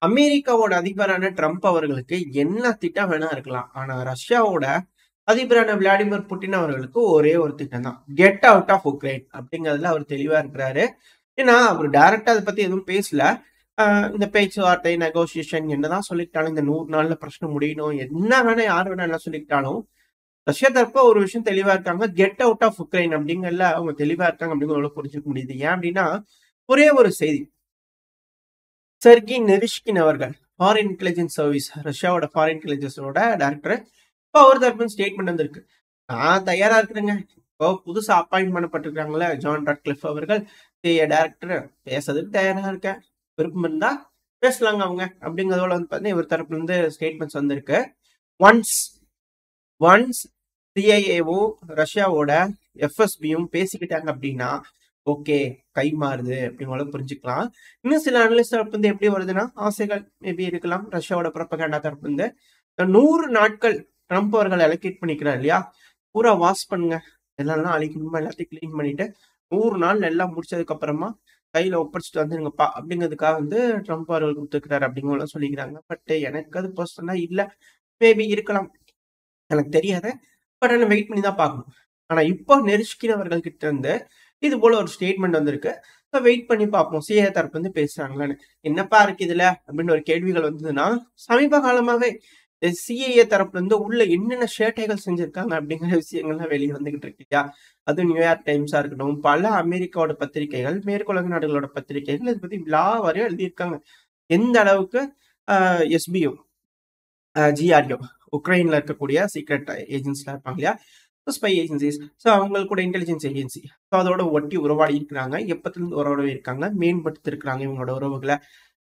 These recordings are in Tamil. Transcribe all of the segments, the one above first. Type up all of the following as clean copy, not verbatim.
அமெரிக்காவோட அதிபரான ட்ரம்ப் அவர்களுக்கு என்ன திட்டம் வேணா இருக்கலாம். ஆனா ரஷ்யாவோட அதிபரான விளாடிமிர் புட்டின் அவர்களுக்கு ஒரே ஒரு திட்டம் தான். கெட் அவுட் ஆஃப் உக்ரைன் அப்படிங்கிறதுல அவர் தெளிவா இருக்கிறாரு. ஏன்னா அவர் டைரக்டா அதை பத்தி எதுவும் பேசல. இந்த பேச்சுவார்த்தை நெகோசியேஷன் என்னதான் சொல்லிக்கிட்டாலும் இந்த 100 நாள்ல பிரச்சனை முடியணும், என்ன வேணா யார் வேணா என்ன சொல்லிக்கிட்டாலும் ரஷ்யா தரப்பு ஒரு விஷயம் தெளிவா இருக்காங்க. கெட் அவுட் ஆஃப் உக்ரைன் அப்படிங்கறதுல அவங்க தெளிவா இருக்காங்க அப்படிங்கிறத புரிஞ்சுக்க முடியுது. ஏன் அப்படின்னா ஒரே ஒரு செய்தி. செர்கி நெரிஷ்கின் அவர்கள் ஃபாரின் இன்டெலிஜென்ஸ் சர்வீஸ் ரஷ்யாவோட ஃபாரின் இன்டெலிஜென்ஸோட டைரக்டர் இப்போ அவர் தரப்பு ஸ்டேட்மெண்ட் வந்திருக்கு. நான் தயாரா இருக்கிறேங்க. இப்போ புதுசா அப்பாயின்ட் பண்ணப்பட்டிருக்காங்களே ஜான் ராட்கிளிஃப் அவர்கள் டைரக்டர் பேசுறதுக்கு தயாரா இருக்கேன், விருப்பம் இருந்தா பேசலாங்க அவங்க அப்படிங்கிறதோட வந்து பார்த்தீங்கன்னா இவர் தரப்புல இருந்து ஸ்டேட்மெண்ட்ஸ் வந்திருக்கு. ஒன்ஸ் ஒன்ஸ் சிஐஏவும் ரஷ்யாவோட எஃப்எஸ்பியும் பேசிக்கிட்டாங்க அப்படின்னா ஓகே கை மாறுது அப்படிங்கிற புரிஞ்சுக்கலாம். இன்னும் சில அனலிஸ்ட் தரப்பு வந்து எப்படி வருதுன்னா ஆசைகள் மேபி இருக்கலாம். ரஷ்யாவோட ப்ரொபகண்டா தரப்பு வந்து 100 நாட்கள் ட்ரம்ப் அவர்கள் அலோகேட் பண்ணிக்கிறார் இல்லையா, பூரா வாஷ் பண்ணுங்க, எல்லாம் அழிக்கணுமா எல்லாத்தையும் கிளீன் பண்ணிட்டு 100 நாள் எல்லாம் முடிச்சதுக்கு அப்புறமா கையில ஒப்படைச்சிட்டு வந்துருங்கப்பா அப்படிங்கிறதுக்காக வந்து ட்ரம்ப் அவர்கள் கொடுத்துருக்கிறாரு அப்படிங்கிற சொல்லிக்கிறாங்க. பட் எனக்கு அது பர்சனலா இல்ல, மேபி இருக்கலாம், எனக்கு தெரியாது. பட் ஆனால் வெயிட் பண்ணி தான் பார்க்கணும். ஆனா இப்போ நெருஷ்கினவர்கள் கிட்ட இருந்து இது போல ஒரு ஸ்டேட்மெண்ட் வந்திருக்கு. ஸோ வெயிட் பண்ணி பார்ப்போம் சிஏ தரப்பு வந்து பேசுறாங்களான்னு. என்னப்பா இருக்கு இதுல அப்படின்னு ஒரு கேள்விகள் வந்ததுன்னா சமீப காலமாவே சிஏஏ தரப்புல இருந்து உள்ள என்னென்ன சேட்டைகள் செஞ்சிருக்காங்க அப்படிங்கிற விஷயங்கள்லாம் வெளியே வந்துகிட்டு இருக்கு இல்லையா. அது நியூயார்க் டைம்ஸா இருக்கட்டும், பல அமெரிக்காவோட பத்திரிகைகள், மேற்குலக நாடுகளோட பத்திரிகைகள் இதை பத்தி விழா வரையும் எழுதியிருக்காங்க. எந்த அளவுக்கு எஸ்பிஓ ஜிஆர்ஓ உக்ரைன்ல இருக்கக்கூடிய சீக்ரெட் ஏஜென்சிலாம் இருப்பாங்க இல்லையா, ஸ்பை ஏஜென்சிஸ், ஸோ அவங்களுக்கு கூட இன்டெலிஜென்ஸ் ஏஜென்சி, ஸோ அதோட ஒட்டி உறவாடி இருக்கிறாங்க, எப்பத்திலிருந்து உறவாடி இருக்காங்க, மேம்படுத்தி இருக்கிறாங்க இவங்களோட உறவுகளை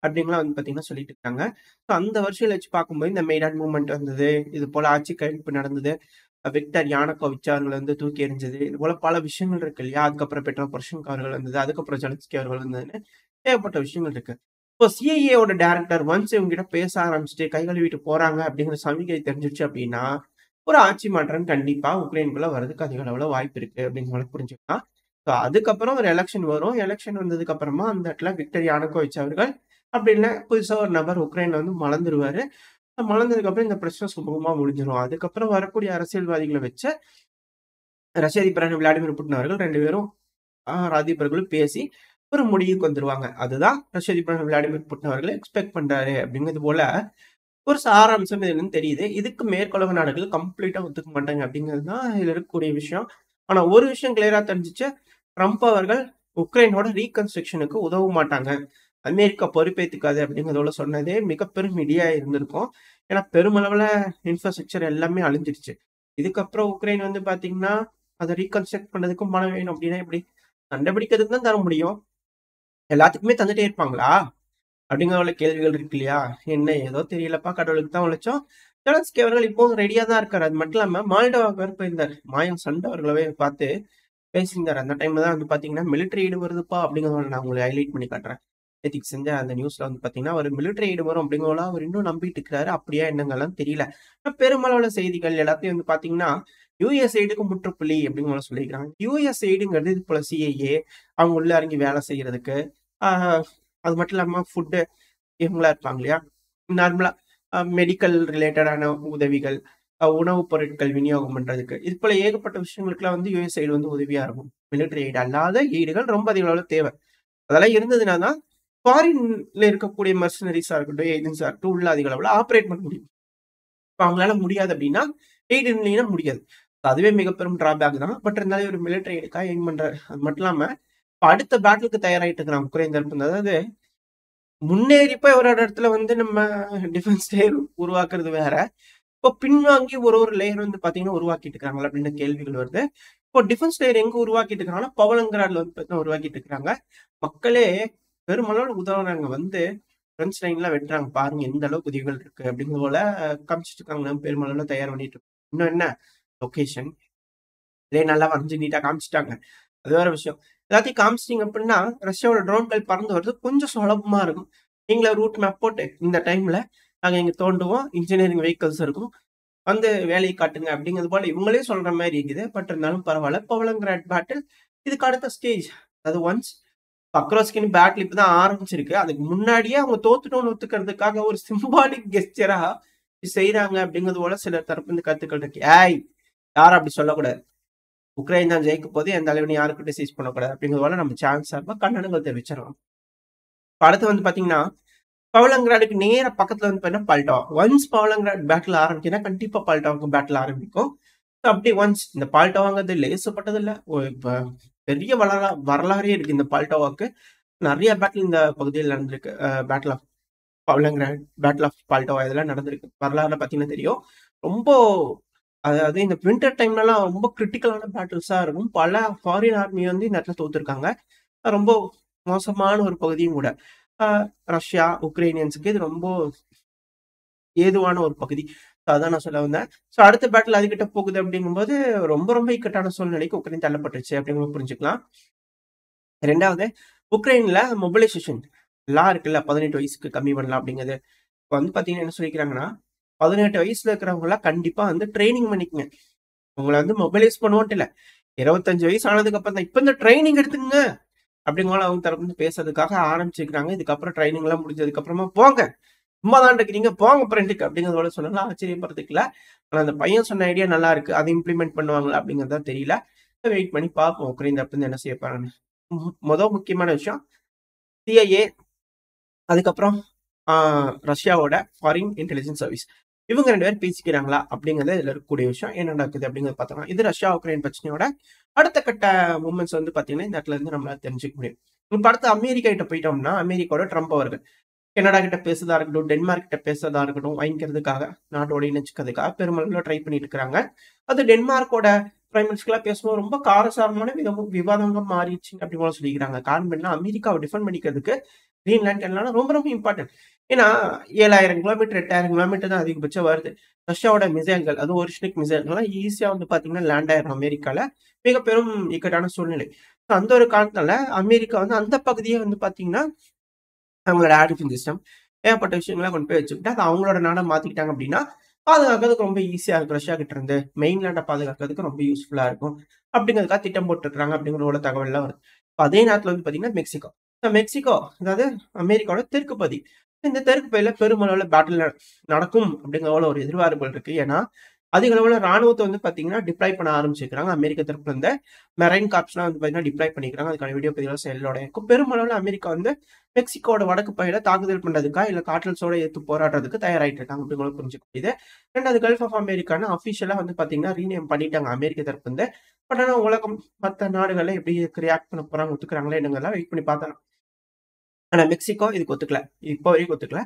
அப்படின்லாம் வந்து பார்த்தீங்கன்னா சொல்லிட்டு இருக்காங்க. ஸோ அந்த வருஷம் வச்சு பார்க்கும்போது இந்த மெய்டான் மூவ்மெண்ட் வந்தது, இது போல ஆட்சி கழிப்பு நடந்தது, விக்டர் யானகோவிச் அவர்கள் வந்து தூக்கி எறிஞ்சது, இது போல பல விஷயங்கள் இருக்கு இல்லையா. அதுக்கப்புறம் பெட்ரோ பொரோஷென்கோ அவர்கள் வந்தது, அதுக்கப்புறம் ஜெலன்ஸ்கி அவர்கள் வந்ததுன்னு ஏகப்பட்ட விஷயங்கள் இருக்கு. இப்போ சிஐஏவோட டைரக்டர் ஒன்ஸ் இவங்க கிட்ட பேச ஆரம்பிச்சுட்டு கை கழுவிட்டு போறாங்க அப்படிங்கிற சமிகை தெரிஞ்சிருச்சு அப்படின்னா ஒரு ஆட்சி மாற்றம் கண்டிப்பா உக்ரைனுக்குள்ள வரதுக்கு அதிக அளவுல வாய்ப்பு இருக்கு அப்படிங்கிற புரிஞ்சுக்கலாம். ஸோ அதுக்கப்புறம் ஒரு எலெக்ஷன் வரும். எலெக்ஷன் வந்ததுக்கு அப்புறமா அந்த இடத்துல விக்டர் யானுகோவிச் அவர்கள் அப்படி இல்லை புதுசா ஒரு நபர் உக்ரைன்ல வந்து மலர்ந்துருவாரு. மலர்ந்ததுக்கு அப்புறம் இந்த பிரச்சனை சுமூகமா முடிஞ்சிடும். அதுக்கப்புறம் வரக்கூடிய அரசியல்வாதிகளை வச்சு ரஷ்ய அதிபரான விளாடிமிர் புட்டின் அவர்கள் 2 பேரும் அதிபர்களும் பேசி ஒரு முடிவுக்கு வந்துருவாங்க. அதுதான் ரஷ்ய அதிபர் விளாடிமிர் புட்டின் அவர்கள் எக்ஸ்பெக்ட் பண்றாரு அப்படிங்கிறது போல ஒரு சாராம்சம் இதுன்னு தெரியுது. இதுக்கு மேற்குலக நாடுகள் கம்ப்ளீட்டா ஒத்துக்க மாட்டாங்க அப்படிங்கிறது தான் இதுல இருக்கக்கூடிய விஷயம். ஆனா ஒரு விஷயம் கிளியரா தெரிஞ்சிச்சு, ட்ரம்ப் அவர்கள் உக்ரைனோட ரீகன்ஸ்ட்ரக்ஷனுக்கு உதவ மாட்டாங்க, அமெரிக்கா பொறுப்பேற்றுக்காது அப்படிங்கிறதோட சொன்னதே மிக பெரும் இடியா இருந்திருக்கும். ஏன்னா பெருமளவுல இன்ஃப்ராஸ்ட்ரக்சர் எல்லாமே அழிஞ்சிருச்சு. இதுக்கப்புறம் உக்ரைன் வந்து பாத்தீங்கன்னா அதை ரீகன்ஸ்ட்ரக்ட் பண்ணதுக்கும் பணம் வேணும் அப்படின்னா எப்படி, சண்டை பிடிக்கிறதுக்கு தான் தர முடியும், எல்லாத்துக்குமே தந்துட்டே இருப்பாங்களா அப்படிங்கிற கேள்விகள் இருக்கு இல்லையா. என்ன ஏதோ தெரியலப்பா, கடவுளுக்கு தான் உழைச்சோம். ஜெலன்ஸ்கி அவர்கள் இப்போ ரெடியா தான் இருக்காரு. அது மட்டும் இல்லாம மால்டோவாக்கு வேறு போயிருந்தார். மாயம் சண்டை அவர்களவே பார்த்து பேசியிருந்தார். அந்த டைம்ல தான் வந்து பாத்தீங்கன்னா மிலிட்டரி எய்டு வருதுப்பா அப்படிங்கிறத நான் உங்களுக்கு ஹைலைட் பண்ணி காட்டுறேன். நேத்திக்கு செஞ்ச அந்த நியூஸ்ல வந்து பாத்தீங்கன்னா ஒரு மிலிட்டரி எய்டு வரும் அப்படிங்கிறத அவர் இன்னும் நம்பிட்டு இருக்கிறாரு. அப்படியா என்னங்கெல்லாம் தெரியல. பெருமளவுல செய்திகள் எல்லாத்தையும் வந்து பாத்தீங்கன்னா யூஎஸ் எய்டுக்கு முற்றுப்புள்ளி அப்படிங்கிற சொல்லிக்கிறாங்க. யூஎஸ் எய்டுங்கிறது இது போல சிஐஏ அவங்க உள்ள இறங்கி வேலை செய்யறதுக்கு, அது மட்டும் இல்லாம ஃபுட்டு இவங்களா இருப்பாங்க இல்லையா, நார்மலா மெடிக்கல் ரிலேட்டடான உதவிகள், உணவுப் பொருட்கள் விநியோகம் பண்றதுக்கு, இது போல ஏகப்பட்ட விஷயங்களுக்குலாம் வந்து யூஎஸ் எய்டு வந்து உதவியா இருக்கும். மிலிட்டரி எய்டு அல்லாத எய்டுகள் ரொம்ப அதிக அளவுல தேவை. அதெல்லாம் இருந்ததுன்னா தான் ஃபாரின்ல இருக்கக்கூடிய மர்சனரிஸா இருக்கட்டும், ஏஜென்ஸா இருக்கட்டும் உள்ள அதிக அளவுல ஆப்ரேட் பண்ண முடியும். இப்போ அவங்களால முடியாது அப்படின்னா எய்டு இல்லைன்னா முடியாது. அதுவே மிக பெரும் டிராபேக் தான். பட் இருந்தாலும் ஒரு மிலிட்டரி எய்டுக்காக எய்ம் பண்றாரு. அது மட்டும் இல்லாம இப்போ அடுத்த பேட்டிலுக்கு தயாராகிட்டு இருக்கிறாங்க உக்ரைன் தரப்பு. அதாவது முன்னேறி போய் ஒரு இடத்துல வந்து நம்ம டிஃபென்ஸ் லேயர் உருவாக்குறது வேற, இப்போ பின்வாங்கி ஒரு லேயர் வந்து பாத்தீங்கன்னா உருவாக்கிட்டு இருக்காங்களா அப்படின்னு கேள்விகள் வருது. இப்போ டிஃபென்ஸ் லேயர் எங்க உருவாக்கிட்டு இருக்காங்கன்னா பவலங்கராட்ல வந்து பார்த்தீங்கன்னா உருவாக்கிட்டு இருக்காங்க. மக்களே பெருமளவு உதவுறாங்க, வந்து ஃப்ரெண்ட்ஸ் லைன்லாம் வெட்டுறாங்க, பாருங்க எந்த அளவுக்கு உதவிகள் இருக்கு அப்படிங்கிற போல காமிச்சிட்டு இருக்காங்க. பெருமளவுல தயார் பண்ணிட்டு இருக்கு. இன்னும் என்ன லொகேஷன் இதே நல்லா வரைஞ்சு நீட்டா காமிச்சிட்டாங்க, அது வேற விஷயம். எல்லாத்தையும் காமிச்சிட்டிங்க அப்படின்னா ரஷ்யாவோட ட்ரோன்கள் பறந்து வருது கொஞ்சம் சுலபமா இருக்கும். நீங்களே ரூட் மேப் போட்டு இந்த டைம்ல நாங்க இங்க தோண்டுவோம், இன்ஜினியரிங் வெஹிக்கல்ஸ் இருக்கும், வந்து வேலையை காட்டுங்க அப்படிங்கிறது போல இவங்களே சொல்ற மாதிரி இருக்குது. பட் இருந்தாலும் பரவாயில்ல. பவலங்கிராட் பேட்டில் இதுக்கு அடுத்த ஸ்டேஜ். அது ஒன்ஸ் பக்ரோஸ்கின் பேட்டில் இப்பதான் ஆரம்பிச்சிருக்கு. அதுக்கு முன்னாடியே அவங்க தோத்துட்டோம்னு ஒத்துக்கிறதுக்காக ஒரு சிம்பாலிக் கெஸ்டரா செய்யறாங்க அப்படிங்கிறது போல சில தரப்பு இந்த கருத்துக்கள் இருக்கு. யாரும் அப்படி சொல்லக்கூடாது. உக்ரைன் தான் ஜெயிக்க போது எந்த அளவு யாருக்கிட்ட சீஸ் பண்ணக்கூடாது அப்படிங்கிறது போல நம்ம சான்ஸ் சார்பா கண்டனங்கள் தெரிவிச்சிடலாம். அடுத்து வந்து பாத்தீங்கன்னா பவலங்கிராடுக்கு நேர பக்கத்துல வந்து பாத்தீங்கன்னா பல்டாவா. ஒன்ஸ் பவலங்கிராட் பேட்டில் ஆரம்பிக்குன்னா கண்டிப்பா பல்டாவுக்கு பேட்டில் ஆரம்பிக்கும். அப்படி ஒன்ஸ் இந்த பால்டோவாங்கிறது லேசப்பட்டது இல்ல. பெரிய வரலாறே இருக்கு இந்த பால்டோவாக்கு. நிறைய பேட்டில் இந்த பகுதியில் நடந்திருக்கு. பேட்டில் ஆஃப் பவலங்கிராட், பேட்டில் ஆஃப் பால்டோவா இதெல்லாம் நடந்திருக்கு. வரலாறுல பாத்தீங்கன்னா தெரியும். ரொம்ப அதாவது இந்த வின்டர் டைம்லலாம் ரொம்ப கிரிட்டிக்கலான பேட்டில்ஸா இருக்கும். பல ஃபாரின் ஆர்மி வந்து இந்த இடத்துல தோத்துருக்காங்க. ரொம்ப மோசமான ஒரு பகுதியும் கூட. ரஷ்யா, உக்ரைனியன்ஸுக்கு இது ரொம்ப ஏதுவான ஒரு பகுதி. அதான் நான் சொல்ல வந்தேன். ஸோ அடுத்த பேட்டில் அதுகிட்ட போகுது அப்படிங்கும்போது ரொம்ப ரொம்ப இக்கட்டான சூழ்நிலைக்கு உக்ரைன் தள்ளப்பட்டுருச்சு அப்படிங்கிறது புரிஞ்சுக்கலாம். ரெண்டாவது, உக்ரைன்ல மொபிலைசேஷன் எல்லாம் இருக்குல்ல, 18 வயசுக்கு கம்மி பண்ணலாம் அப்படிங்கிறது. இப்போ வந்து பாத்தீங்கன்னா என்ன சொல்லிக்கிறாங்கன்னா, 18 வயசுல இருக்கிறவங்களாம் கண்டிப்பா வந்து ட்ரைனிங் பண்ணிக்கங்க. உங்களை வந்து மொபைலைஸ் பண்ணுவோன்ட்டு இல்ல, 25 வயசு ஆனதுக்கு அப்புறம் தான் இப்ப இந்த ட்ரைனிங் எடுத்துங்க அப்படிங்கலாம் அவங்க தரப்பு பேசுறதுக்காக ஆரம்பிச்சிருக்காங்க. இதுக்கப்புறம் ட்ரைனிங் எல்லாம் முடிஞ்சதுக்கு அப்புறமா போங்க, சும்மா தான் இருக்கிறீங்க, போங்க ஃப்ரெண்டுக்கு அப்படிங்கிறதோட சொன்னா ஆச்சரியப்படுறதுக்கு இல்ல. ஆனா அந்த பையன் சொன்ன ஐடியா நல்லா இருக்கு. அதை இம்ப்ளிமெண்ட் பண்ணுவாங்களா அப்படிங்கிறதா தெரியல. வெயிட் பண்ணி பார்ப்போம் உக்ரைன் தரப்பு என்ன செய்ய போறாங்கன்னு. முக்கியமான விஷயம் சிஐஏ, அதுக்கப்புறம் ரஷ்யாவோட ஃபாரின் இன்டெலிஜென்ஸ் சர்வீஸ், இவங்க 2 பேரும் பேசிக்கிறாங்களா அப்படிங்கிறது இதுல இருக்கக்கூடிய விஷயம். என்ன நடக்குது அப்படிங்கிறத பார்த்தோம்னா, இது ரஷ்யா உக்ரைன் பிரச்சனையோட அடுத்த கட்ட மூமெண்ட்ஸ் வந்து பாத்தீங்கன்னா இந்த இடத்துல இருந்து நம்மளால தெரிஞ்சுக்க முடியும். இப்ப அடுத்து அமெரிக்கா கிட்ட போயிட்டோம்னா, அமெரிக்காவோட ட்ரம்ப் அவர்கள் கனடா கிட்ட பேசுறதா இருக்கட்டும், டென்மார்க் கிட்ட பேசுறதா இருக்கட்டும், வாங்கிக்கிறதுக்காக நாட்டோட இணைச்சுக்கிறதுக்காக பெருமளவுல ட்ரை பண்ணிட்டு இருக்காங்க. அது டென்மார்க்கோட பிரைம் மினிஸ்டர்லாம் பேசும்போது ரொம்ப காரசாரமான விவாதங்கள் மாறிடுச்சு அப்படி போல சொல்லிக்கிறாங்க. காரணம் என்ன, அமெரிக்காவை டிஃபெண்ட் பண்ணிக்கிறதுக்கு கிரீன்லாண்ட் எல்லாம் ரொம்ப ரொம்ப இம்பார்ட்டன்ட். ஏன்னா 7000 கிலோமீட்டர் 8000 கிலோமீட்டர் தான் அதிகபட்சம் வருது. ரஷ்யாவோட மிசைல்கள், அது ஒரிஷனிக் மிசைல்கள்லாம் ஈஸியா வந்து பாத்தீங்கன்னா லேண்ட் ஆயிரும் அமெரிக்கால. மிக பெரும் இக்கட்டான சூழ்நிலை. அந்த ஒரு காலத்துல அமெரிக்கா வந்து அந்த பகுதியை வந்து பாத்தீங்கன்னா அவங்களோட ஏர் டிஃபென்ஸ் சிஸ்டம் ஏகப்பட்ட விஷயங்களை கொண்டு போய் வச்சுக்கிட்டு அதை அவங்களோட நாடை மாத்திக்கிட்டாங்க அப்படின்னா பாதுகாக்கிறதுக்கு ரொம்ப ஈஸியா இருக்கும். ரஷ்யா கிட்ட இருந்து மெயின்லேண்டை பாதுகாக்கிறதுக்கு ரொம்ப யூஸ்ஃபுல்லா இருக்கும் அப்படிங்கிறதுக்காக திட்டம் போட்டுருக்காங்க அப்படிங்கிற தகவல்லாம் வருது. அதே நேரத்தில் வந்து பாத்தீங்கன்னா மெக்சிகோ அதாவது அமெரிக்காவோட தெற்கு பகுதி. இந்த தெற்கு பகுதியில பெருமளவுல பேட்டில் நடக்கும் அப்படிங்கிற ஒரு எதிர்பார்ப்புகள் இருக்கு. ஏன்னா அதிக அளவுல ராணுவத்தை வந்து பாத்தீங்கன்னா டிப்ளாய் பண்ண ஆரம்பிச்சிருக்காங்க. அமெரிக்க தரப்புல இருந்து மெரைன் கார்ப்ஸ்லாம் வந்து பாத்தீங்கன்னா டிப்ளாய் பண்ணிக்கிறாங்க. அதுக்கான வீடியோ பதிவுகள் செயலோட இருக்கும். பெருமளவுல அமெரிக்கா வந்து மெக்சிகோட வடக்கு பகுதியில தாக்குதல் பண்றதுக்கா இல்ல காற்றல்ஸோட எடுத்து போராடுறதுக்கு தயாராயிட்டு இருக்காங்க அப்படிங்கிறது புரிஞ்சுக்க முடியுது. ரெண்டாவது, கல்ஃப் ஆஃப் அமெரிக்கான்னு அபிஷியலா வந்து பாத்தீங்கன்னா ரீநேம் பண்ணிட்டாங்க அமெரிக்க தரப்பு இருந்து. பட் ஆனா உலகம் மற்ற நாடுகளை எப்படி ரியாக்ட் பண்ண போறாங்க, ஒத்துக்கிறாங்களா என்னங்கெல்லாம் வெயிட் பண்ணி பார்த்தோம். ஆனா மெக்சிகோ இதுக்கு ஒத்துக்கல, இப்போ வரைக்கும் ஒத்துக்கல.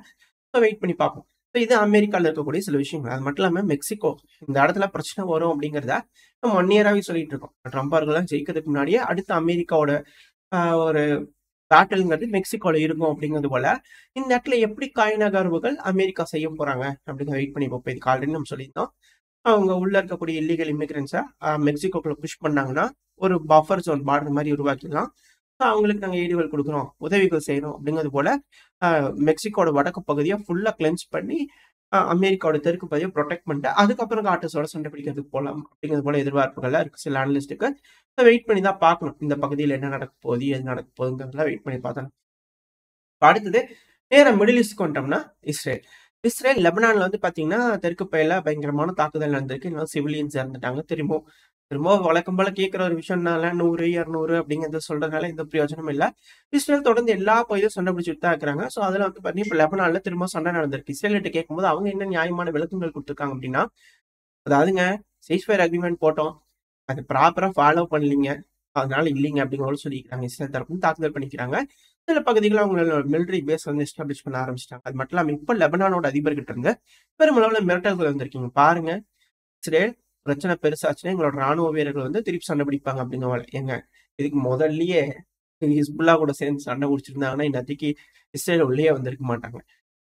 வெயிட் பண்ணி பார்ப்போம். இது அமெரிக்கால இருக்கக்கூடிய சில விஷயங்கள். அது மட்டும் இல்லாம மெக்சிகோ இந்த இடத்துல பிரச்சனை வரும் அப்படிங்கிறத நம்ம 1 இயராவே சொல்லிட்டு இருக்கோம். ட்ரம்ப் அவர்கள்லாம் ஜெயிக்கிறதுக்கு முன்னாடியே அடுத்த அமெரிக்காவோட ஒரு பேட்டில்ங்கிறது மெக்சிகோல இருக்கும் அப்படிங்கிறது போல இந்த இடத்துல எப்படி காய் நகர்வுகள் அமெரிக்கா செய்ய போறாங்க அப்படின்னு வெயிட் பண்ணி பார்ப்போம். இதுக்கு ஆல்ரெடி நம்ம சொல்லியிருந்தோம். அவங்க உள்ள இருக்கக்கூடிய இல்லீகல் இமிகிரன்ஸை மெக்சிகோக்குள்ள புஷ் பண்ணாங்கன்னா ஒரு பஃபர் ஜோன் பார்டர் மாதிரி உருவாக்கிடலாம். அவங்களுக்கு நாங்கள் ஏடிகள் கொடுக்குறோம், உதவிகள் செய்யறோம் அப்படிங்கிறது போல மெக்சிகோட வடக்கு பகுதியை ஃபுல்லா கிளென்ஸ் பண்ணி அமெரிக்காவோட தெற்கு பகுதியை ப்ரொடெக்ட் பண்ணிட்டு அதுக்கப்புறம் காட்டஸோட சண்டை பிடிக்கிறதுக்கு போகலாம் அப்படிங்கிறது போல எதிர்பார்ப்புகள்லாம் இருக்கு சில அனலிஸ்ட்டுக்கு. வெயிட் பண்ணி தான் பார்க்கணும் இந்த பகுதியில் என்ன நடக்க போகுது, எது நடக்க போகுதுங்கிறதுலாம் வெயிட் பண்ணி பார்த்தோம். அடுத்தது நேரம் மிடில் ஈஸ்ட்க்கு வந்துட்டோம்னா இஸ்ரேல் லெபனான்ல வந்து பாத்தீங்கன்னா தெற்கு பகுதியில பயங்கரமான தாக்குதல் நடந்திருக்கு. இன்னும் சிவிலியன்ஸ் இறந்துட்டாங்க. திரும்ப வழக்கம் போல கேட்கிற ஒரு விஷயம்னால 100 200 அப்படிங்கிறத சொல்றதுனால எந்த பிரயோஜனமும் இல்லை. இஸ்ரேல் தொடர்ந்து எல்லா பகுதியும் சண்டை பிடிச்சிட்டு தான் இருக்கிறாங்க. ஸோ அதுல வந்து பாத்தீங்கன்னா இப்ப லெபனான்ல திரும்ப சண்டை நடந்திருக்கு. இஸ்ரேல் கிட்ட கேட்கும்போது அவங்க என்ன நியாயமான விளக்கங்கள் கொடுத்துருக்காங்க அப்படின்னா, அதாவதுங்க சீஸ்ஃபயர் அக்ரிமெண்ட் போட்டோம், அது ப்ராப்பரா ஃபாலோ பண்ணலீங்க, அதனால இல்லைங்க அப்படிங்கிற சொல்லிக்கிறாங்க. இஸ்ரேல் தரப்பு தாக்குதல் பண்ணிக்கிறாங்க. சில பகுதிகளை அவங்களோட மிலிட்டரி பேஸ் வந்து எஸ்டாப்ளிஷ் பண்ண ஆரம்பிச்சிட்டாங்க. அது மட்டும் இல்லாம இப்ப லெபனானோட அதிபர்கிட்ட இருந்து பெருமளவுல மிரட்டல்கள் வந்திருக்கீங்க. பாருங்க, இஸ்ரேல் பிரச்சனை பெருசாச்சுன்னா எங்களோட ராணுவ வீரர்கள் வந்து திருப்பி சண்டை பிடிப்பாங்க அப்படிங்கிற எங்க இதுக்கு முதல்லயே ஹிஸ்புல்லா கூட சேர்ந்து சண்டை பிடிச்சிருந்தாங்கன்னா இன்னைக்கு இஸ்ரேல் உள்ளே வந்திருக்க மாட்டாங்க.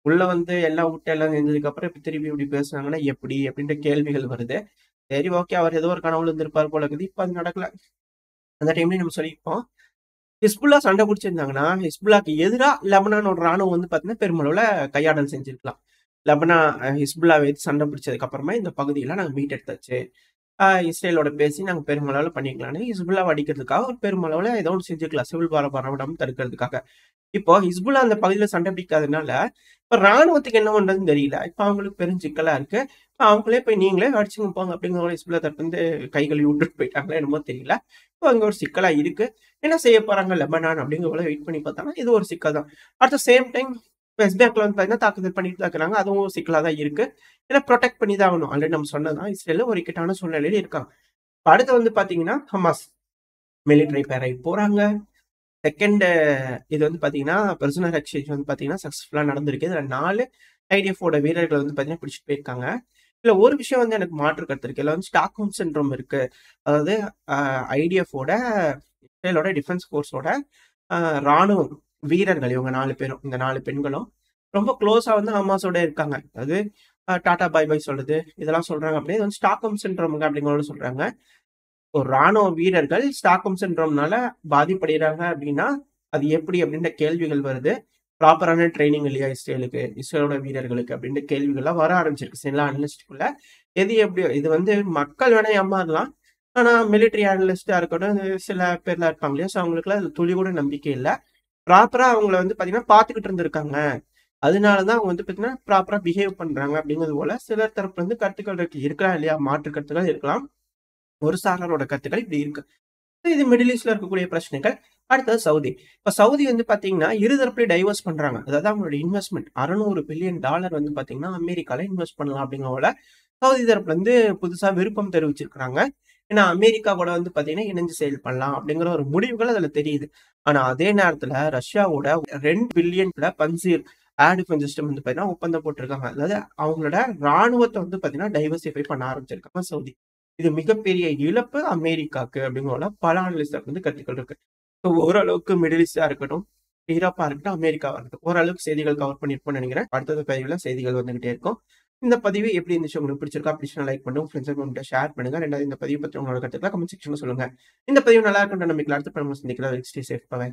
உள்ள வந்து எல்லாம் விட்டு எல்லாம் செஞ்சதுக்கு அப்புறம் இப்ப திருப்பி இப்படி பேசுனாங்கன்னா எப்படி அப்படின்ற கேள்விகள் வருது. சரி, ஓகே, அவர் ஏதோ ஒரு கனவுல இருந்திருப்பார் போல இருக்குது. இப்ப அது நடக்கல. அந்த டைம்லயும் நம்ம சொல்லியிருப்போம், ஹிஸ்புல்லா சண்டை பிடிச்சிருந்தாங்கன்னா ஹிஸ்புல்லாக்கு எதிராக லெபனானோட ராணுவம் வந்து பாத்தீங்கன்னா பெருமளவுல கையாடல் செஞ்சிருக்கலாம். லெபனா ஹிஸ்புல்லா வைத்து சண்டை பிடிச்சதுக்கு அப்புறமா இந்த பகுதியில நாங்க மீட் எடுத்தாச்சு, இஸ்ரேலோட பேசி நாங்க பெருமளவுல பண்ணிக்கலாம்னு ஹிஸ்புல்லா அடிக்கிறதுக்காக ஒரு பெருமளவுல ஏதோ ஒன்று செஞ்சுக்கலாம் சிவில் வார வரவிடாம தடுக்கிறதுக்காக. இப்போ ஹிஸ்புல்லா அந்த பகுதியில சண்டை பிடிக்காதனால இப்ப ராணுவத்துக்கு என்ன பண்றதுன்னு தெரியல. இப்ப அவங்களுக்கு பெரும் சிக்கலா இருக்கு. இப்ப அவங்களே போய் நீங்களே அடிச்சுங்க போங்க அப்படிங்கிற ஹிஸ்புல்லா தரப்பு வந்து கை கழுவி விட்டுட்டு போயிட்டாங்களா என்னமோ தெரியல. இப்போ அங்க ஒரு சிக்கலா இருக்கு. என்ன செய்ய போறாங்க லெபனான் அப்படிங்கிற வெயிட் பண்ணி பார்த்தாங்கன்னா இது ஒரு சிக்கல் தான். At the same time west பேங்க்ல வந்து பாத்தீங்கன்னா தாக்குதல் பண்ணிட்டு தான் இருக்கிறாங்க. அதுவும் சிக்கலா தான் இருக்கு. ஏன்னா ப்ரொடெக்ட் பண்ணி தான் ஆகணும். ஆல்ரெடி நம்ம சொன்னதான் இஸ்ரேல ஒரு இக்கட்டான சூழ்நிலையில இருக்காங்க. இப்ப அடுத்து வந்து பாத்தீங்கன்னா ஹமாஸ் மிலிட்டரி பேரை போறாங்க. செகண்ட் இது வந்து பாத்தீங்கன்னா பிரிசனர் எக்ஸ்சேஞ்ச் வந்து பாத்தீங்கன்னா சக்சஸ்ஃபுல்லா நடந்திருக்கு. இதுல 4 ஐடிஎஃப்-ஓட வீரர்கள் வந்து பாத்தீங்கன்னா பிடிச்சிட்டு போயிருக்காங்க. இதுல ஒரு விஷயம் வந்து எனக்கு மாற்று கருத்து இருக்கு. இதுல வந்து ஸ்டாக்ஹோம் சிண்ட்ரோம் இருக்கு. அதாவது ஐடிஎஃப்-ஓட இஸ்ரேலோட டிஃபென்ஸ் ஃபோர்ஸோட ராணுவம் வீரர்கள் இவங்க 4 பேரும், இந்த 4 பெண்களும் ரொம்ப க்ளோஸா வந்து ஹமாஸோட இருக்காங்க. அதாவது டாடா பை பை சொல்றது இதெல்லாம் சொல்றாங்க. அப்படியே இது வந்து ஸ்டாக்ஹோம் சிண்ட்ரோம் அப்படிங்கிறத சொல்றாங்க. ஒரு ராணுவ வீரர்கள் ஸ்டாக்ஹோம் சிண்ட்ரோம்னால பாதிப்படைகிறாங்க அப்படின்னா அது எப்படி அப்படின்ற கேள்விகள் வருது. ப்ராப்பரான ட்ரைனிங் இல்லையா இஸ்ரேலுக்கு, இஸ்ரேலோட வீரர்களுக்கு அப்படின்ற கேள்விகள்லாம் வர ஆரம்பிச்சிருக்கு சில அனலிஸ்டுக்குள்ள. எது எப்படியோ இது வந்து மக்கள் வேணா ஏமாறலாம். ஆனா மிலிட்டரி அனலிஸ்டா இருக்கட்டும் சில பேர்லாம் இருப்பாங்க இல்லையா, ஸோ அவங்களுக்குலாம் அது துளி கூட நம்பிக்கை இல்லை. ப்ராப்பரா அவங்கள வந்து பாத்தீங்கன்னா பாத்துக்கிட்டு இருந்திருக்காங்க. அதனாலதான் அவங்க வந்து பாத்தீங்கன்னா ப்ராப்பரா பிஹேவ் பண்றாங்க அப்படிங்கிறது போல சிலர் தரப்புல இருந்து கருத்துக்கள் இருக்கு. இருக்கலாம் இல்லையா, மாற்று கருத்துக்கள் இருக்கலாம். ஒரு சாராரோட கருத்துக்கள் இப்படி இருக்கு. இது மிடில் ஈஸ்ட்ல இருக்கக்கூடிய பிரச்சனைகள். அடுத்தது சவுதி. இப்ப சவுதி வந்து பாத்தீங்கன்னா இருதரப்புலயும் டைவர்ஸ் பண்றாங்க. அதாவது அவங்களோட இன்வெஸ்ட்மெண்ட் $600 பில்லியன் வந்து பாத்தீங்கன்னா அமெரிக்கால இன்வெஸ்ட் பண்ணலாம் அப்படிங்கறத சவுதி தரப்புல இருந்து புதுசா விருப்பம் தெரிவிச்சிருக்காங்க. ஏன்னா அமெரிக்கா கூட வந்து பாத்தீங்கன்னா இணைஞ்சு செயல் பண்ணலாம் அப்படிங்கிற ஒரு முடிவுகள் அதுல தெரியுது. ஆனா அதே நேரத்துல ரஷ்யாவோட $2 பில்லியன் பன்சீர் ஏர் டிஃபென்ஸ் சிஸ்டம் வந்து பாத்தீங்கன்னா ஒப்பந்தம் போட்டிருக்காங்க. அதாவது அவங்களோட ராணுவத்தை வந்து பாத்தீங்கன்னா டைவர்சிஃபை பண்ண ஆரம்பிச்சிருக்காங்க சவுதி. இது மிகப்பெரிய இழப்பு அமெரிக்காக்கு அப்படிங்கிற பல அனலிஸ்ட் வந்து கருத்துக்கள் இருக்கு. ஓரளவுக்கு மிடில் ஈஸ்டா இருக்கட்டும், ஈரோப்பா இருக்கட்டும், அமெரிக்காவா இருக்கட்டும், ஓரளவுக்கு செய்திகள் கவர் பண்ணிருப்போம்னு நினைக்கிறேன். அடுத்தது பதிவுல செய்திகள் வந்துகிட்டே இருக்கும். இந்த பதிவு எப்படி இருந்துச்சு, உங்களுக்கு பிடிச்சிருக்கா? பிடிச்சா லைக் பண்ணுங்க, உங்க ஃப்ரெண்ட்ஸ் ஷேர் பண்ணுங்க. ரெண்டாவது இந்த பதிவு பத்தி உங்களோட கருத்துக்களை கமெண்ட் செக்ஷன்ல சொல்லுங்க. இந்த பதிவு நல்லா இருக்கும் நம்பிக்கை அடுத்த சந்திக்கலாம். Stay safe. பை.